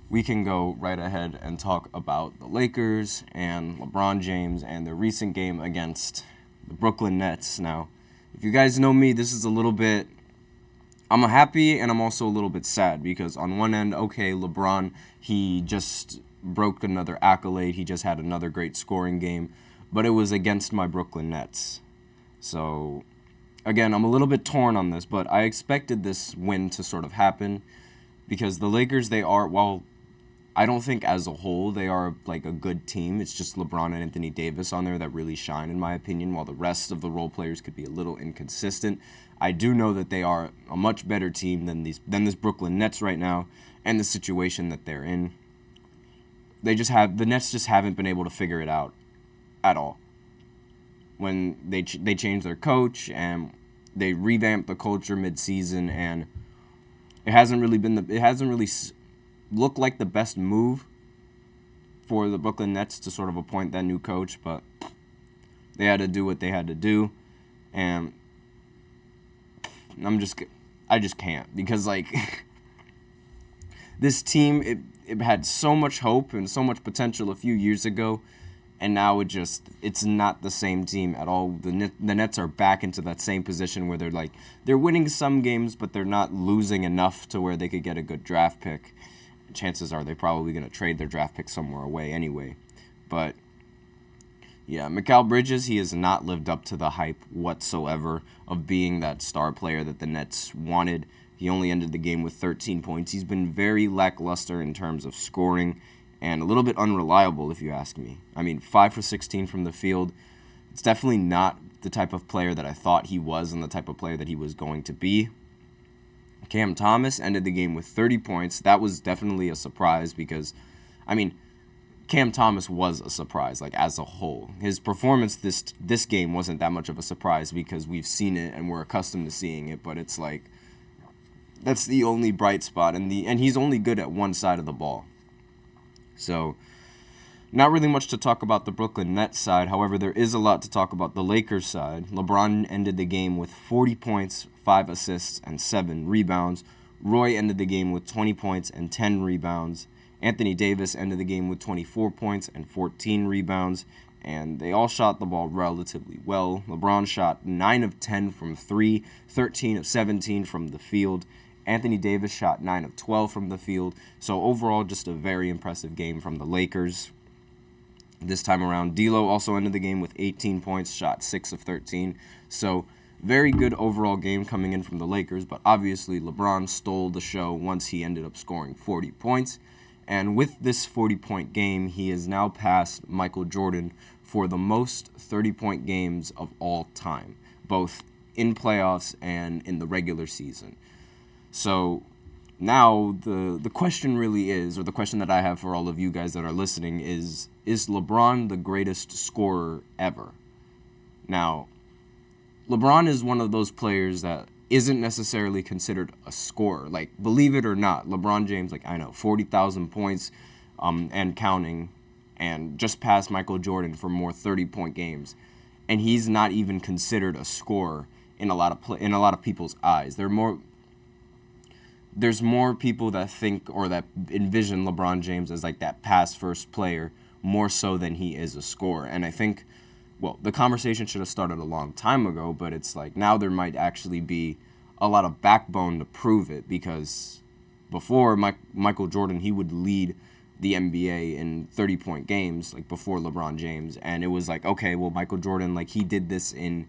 we can go right ahead and talk about the Lakers and LeBron James and their recent game against the Brooklyn Nets. Now, if you guys know me, this is a little bit, I'm happy and I'm also a little bit sad because on one end, okay, LeBron, he just broke another accolade. He just had another great scoring game, but it was against my Brooklyn Nets. So, again, I'm a little bit torn on this, but I expected this win to sort of happen because the Lakers, they are, well, I don't think as a whole they are like a good team. It's just LeBron and Anthony Davis on there that really shine, in my opinion, while the rest of the role players could be a little inconsistent. I do know that they are a much better team than this Brooklyn Nets right now and the situation that they're in. The Nets just haven't been able to figure it out at all. When they changed their coach and they revamped the culture midseason, and it hasn't really looked like the best move for the Brooklyn Nets to sort of appoint that new coach, but they had to do what they had to do, and I just can't because like this team it had so much hope and so much potential a few years ago, and now it's not the same team at all. The Nets are back into that same position where they're winning some games, but they're not losing enough to where they could get a good draft pick. Chances are they're probably going to trade their draft pick somewhere away anyway. But yeah, Mikal Bridges, he has not lived up to the hype whatsoever of being that star player that the Nets wanted. He only ended the game with 13 points. He's been very lackluster in terms of scoring and a little bit unreliable, if you ask me. I mean, 5 for 16 from the field. It's definitely not the type of player that I thought he was and the type of player that he was going to be. Cam Thomas ended the game with 30 points. That was definitely a surprise because, I mean, Cam Thomas was a surprise, like, as a whole. His performance this game wasn't that much of a surprise because we've seen it and we're accustomed to seeing it, but it's like, that's the only bright spot, and he's only good at one side of the ball. So, not really much to talk about the Brooklyn Nets side. However, there is a lot to talk about the Lakers side. LeBron ended the game with 40 points, 5 assists, and 7 rebounds. Roy ended the game with 20 points and 10 rebounds. Anthony Davis ended the game with 24 points and 14 rebounds. And they all shot the ball relatively well. LeBron shot 9 of 10 from 3, 13 of 17 from the field. Anthony Davis shot 9 of 12 from the field. So overall, just a very impressive game from the Lakers. This time around, D'Lo also ended the game with 18 points, shot 6 of 13. So very good overall game coming in from the Lakers, but obviously LeBron stole the show once he ended up scoring 40 points. And with this 40-point game, he has now passed Michael Jordan for the most 30-point games of all time, both in playoffs and in the regular season. So now the question really is, or the question that I have for all of you guys that are listening is LeBron the greatest scorer ever? Now, LeBron is one of those players that isn't necessarily considered a scorer. Like, believe it or not, LeBron James, 40,000 points and counting, and just passed Michael Jordan for more 30-point games. And he's not even considered a scorer in a lot of people's eyes. There's more people that think or that envision LeBron James as like that pass-first player more so than he is a scorer. And I think, well, the conversation should have started a long time ago, but it's like now there might actually be a lot of backbone to prove it, because before Michael Jordan, he would lead the NBA in 30-point games, like before LeBron James, and it was like, okay, well, Michael Jordan, like, he did this in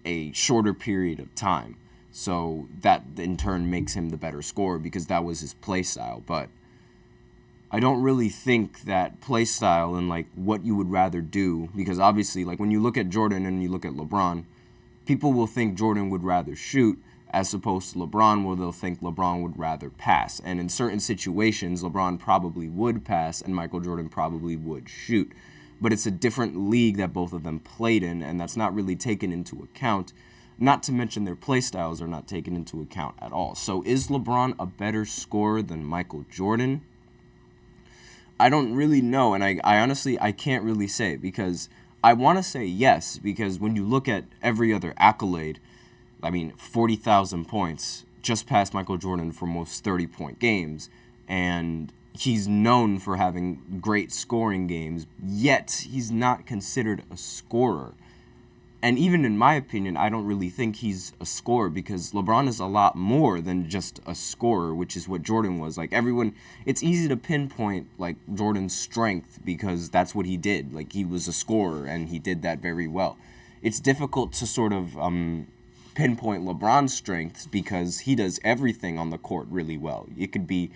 a shorter period of time. So that, in turn, makes him the better scorer because that was his play style. But I don't really think that play style and, like, what you would rather do, because obviously, like, when you look at Jordan and you look at LeBron, people will think Jordan would rather shoot as opposed to LeBron, where they'll think LeBron would rather pass. And in certain situations, LeBron probably would pass and Michael Jordan probably would shoot. But it's a different league that both of them played in, and that's not really taken into account. Not to mention their play styles are not taken into account at all. So is LeBron a better scorer than Michael Jordan? I don't really know, and I honestly, I can't really say, because I want to say yes, because when you look at every other accolade, 40,000 points, just past Michael Jordan for most 30-point games, and he's known for having great scoring games, yet he's not considered a scorer. And even in my opinion, I don't really think he's a scorer, because LeBron is a lot more than just a scorer, which is what Jordan was. Like, everyone, it's easy to pinpoint, like, Jordan's strength because that's what he did. Like, he was a scorer, and he did that very well. It's difficult to sort of pinpoint LeBron's strengths because he does everything on the court really well. It could be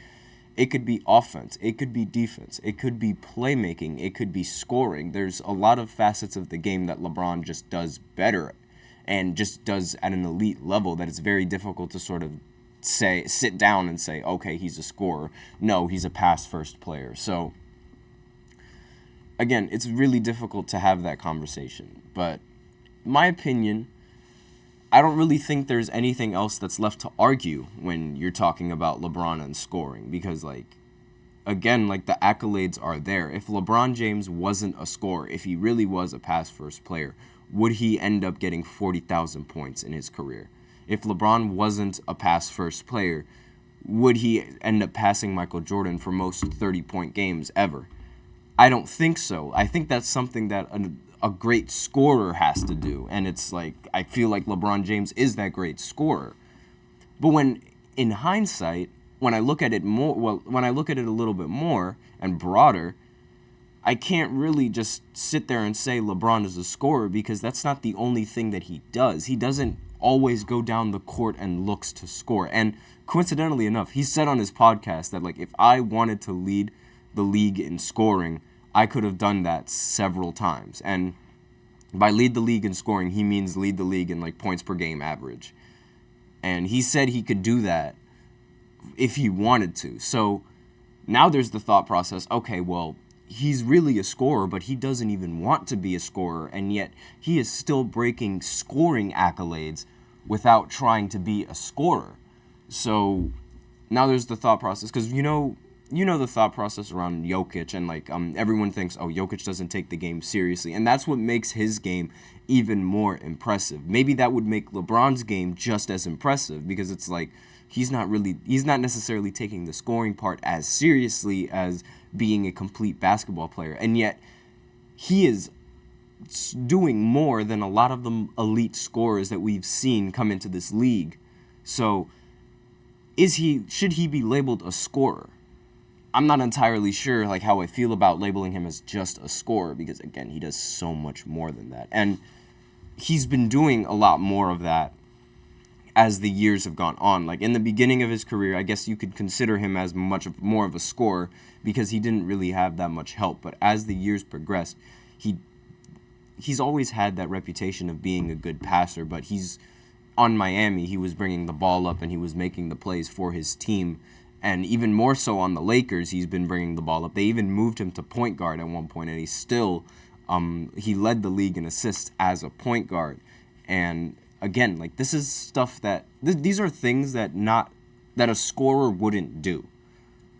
offense, it could be defense, it could be playmaking, it could be scoring. There's a lot of facets of the game that LeBron just does better and just does at an elite level that it's very difficult to sort of sit down and say, okay, he's a scorer. No, he's a pass-first player. So, again, it's really difficult to have that conversation. But my opinion, I don't really think there's anything else that's left to argue when you're talking about LeBron and scoring, because, like, again, like, the accolades are there. If LeBron James wasn't a scorer, if he really was a pass-first player, would he end up getting 40,000 points in his career? If LeBron wasn't a pass-first player, would he end up passing Michael Jordan for most 30-point games ever? I don't think so. I think that's something that a great scorer has to do. And it's like, I feel like LeBron James is that great scorer. But when, in hindsight, when I look at it when I look at it a little bit more and broader, I can't really just sit there and say LeBron is a scorer, because that's not the only thing that he does. He doesn't always go down the court and looks to score. And coincidentally enough, he said on his podcast that, like, if I wanted to lead the league in scoring, I could have done that several times. And by lead the league in scoring, he means lead the league in, like, points per game average. And he said he could do that if he wanted to. So now there's the thought process, okay, well, he's really a scorer, but he doesn't even want to be a scorer, and yet he is still breaking scoring accolades without trying to be a scorer. So now there's the thought process, because you know the thought process around Jokic, and, like, everyone thinks, oh, Jokic doesn't take the game seriously, and that's what makes his game even more impressive. Maybe that would make LeBron's game just as impressive, because it's like he's not necessarily taking the scoring part as seriously as being a complete basketball player, and yet he is doing more than a lot of the elite scorers that we've seen come into this league. So should he be labeled a scorer? I'm not entirely sure, like, how I feel about labeling him as just a scorer, because, again, he does so much more than that. And he's been doing a lot more of that as the years have gone on. Like, in the beginning of his career, I guess you could consider him as more of a scorer, because he didn't really have that much help. But as the years progressed, he's always had that reputation of being a good passer. But on Miami, he was bringing the ball up and he was making the plays for his team. And even more so on the Lakers, he's been bringing the ball up. They even moved him to point guard at one point, and he still he led the league in assists as a point guard. And again, like, this is stuff that these are things that a scorer wouldn't do.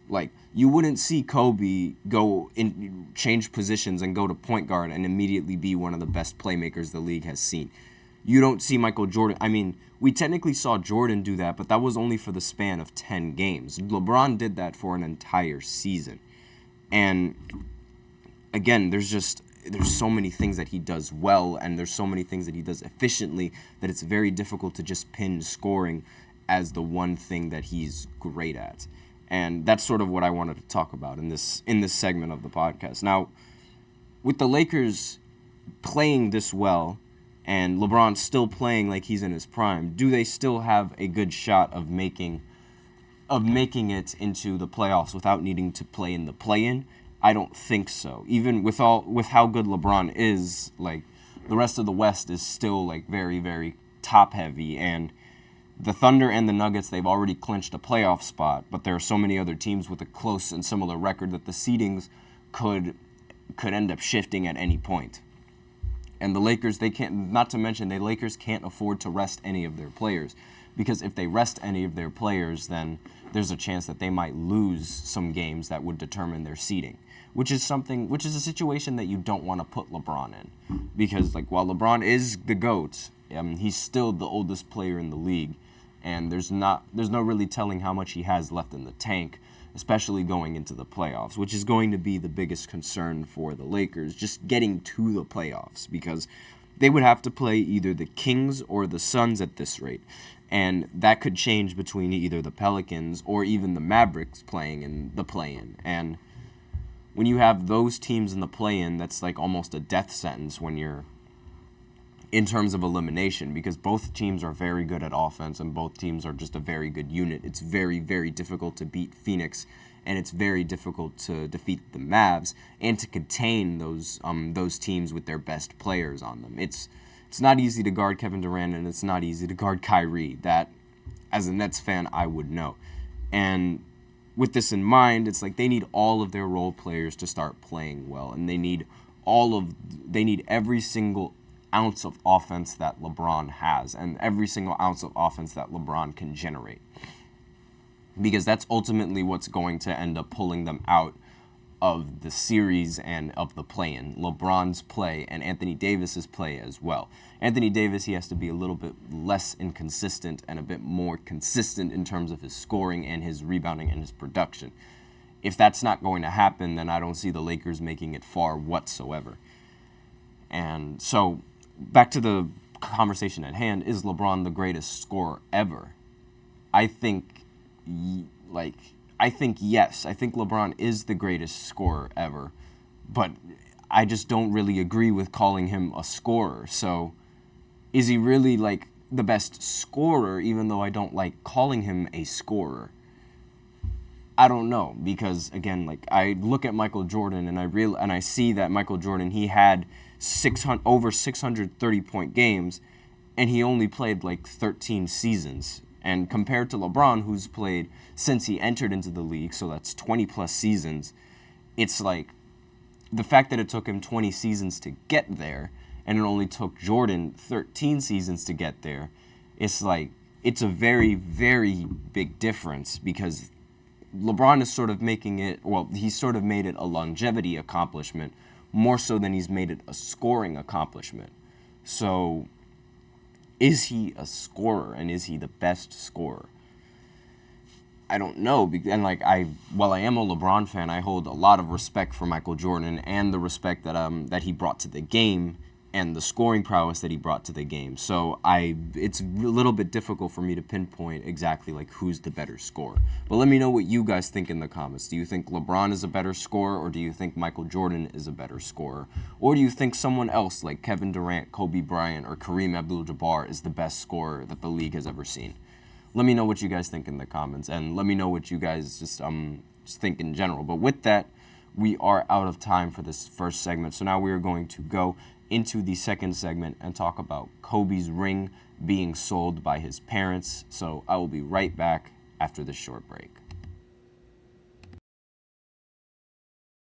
Like, you wouldn't see Kobe change positions and go to point guard and immediately be one of the best playmakers the league has seen. You don't see Michael Jordan. I mean, we technically saw Jordan do that, but that was only for the span of 10 games. LeBron did that for an entire season. And again, there's so many things that he does well, and there's so many things that he does efficiently, that it's very difficult to just pin scoring as the one thing that he's great at. And that's sort of what I wanted to talk about in this segment of the podcast. Now, with the Lakers playing this well, and LeBron still playing like he's in his prime, do they still have a good shot of making it into the playoffs without needing to play in the play-in? I don't think so. Even with how good LeBron is, like, the rest of the West is still, like, very, very top-heavy, and the Thunder and the Nuggets, they've already clinched a playoff spot, but there are so many other teams with a close and similar record that the seedings could end up shifting at any point. And the Lakers, the Lakers can't afford to rest any of their players, because if they rest any of their players, then there's a chance that they might lose some games that would determine their seeding, which is a situation that you don't want to put LeBron in, because, like, while LeBron is the GOAT, he's still the oldest player in the league, and there's no really telling how much he has left in the tank, especially going into the playoffs, which is going to be the biggest concern for the Lakers, just getting to the playoffs, because they would have to play either the Kings or the Suns at this rate. And that could change between either the Pelicans or even the Mavericks playing in the play-in. And when you have those teams in the play-in, that's like almost a death sentence when you're in terms of elimination, because both teams are very good at offense and both teams are just a very good unit. It's very, very difficult to beat Phoenix, and it's very difficult to defeat the Mavs and to contain those teams with their best players on them. It's not easy to guard Kevin Durant, and it's not easy to guard Kyrie. That, as a Nets fan, I would know. And with this in mind, it's like they need all of their role players to start playing well, and they need every single ounce of offense that LeBron has and every single ounce of offense that LeBron can generate. Because that's ultimately what's going to end up pulling them out of the series and of the play-in. LeBron's play and Anthony Davis's play as well. Anthony Davis, he has to be a little bit less inconsistent and a bit more consistent in terms of his scoring and his rebounding and his production. If that's not going to happen, then I don't see the Lakers making it far whatsoever. And so, back to the conversation at hand, is LeBron the greatest scorer ever? I think yes. I think LeBron is the greatest scorer ever, but I just don't really agree with calling him a scorer. So, is he really like the best scorer, even though I don't like calling him a scorer? I don't know, because again, like I look at Michael Jordan and I see that Michael Jordan, he had over 630-point games, and he only played like 13 seasons. And compared to LeBron, who's played since he entered into the league, so that's 20-plus seasons, it's like the fact that it took him 20 seasons to get there, and it only took Jordan 13 seasons to get there, it's like it's a very, very big difference, because LeBron is sort of he's sort of made it a longevity accomplishment more so than he's made it a scoring accomplishment. So, is he a scorer, and is he the best scorer? I don't know, and while I am a LeBron fan, I hold a lot of respect for Michael Jordan and the respect that he brought to the game and the scoring prowess that he brought to the game. So it's a little bit difficult for me to pinpoint exactly like who's the better scorer. But let me know what you guys think in the comments. Do you think LeBron is a better scorer, or do you think Michael Jordan is a better scorer? Or do you think someone else like Kevin Durant, Kobe Bryant, or Kareem Abdul-Jabbar is the best scorer that the league has ever seen? Let me know what you guys think in the comments, and let me know what you guys just think in general. But with that, we are out of time for this first segment. So now we are going to go into the second segment and talk about Kobe's ring being sold by his parents. So I will be right back after this short break.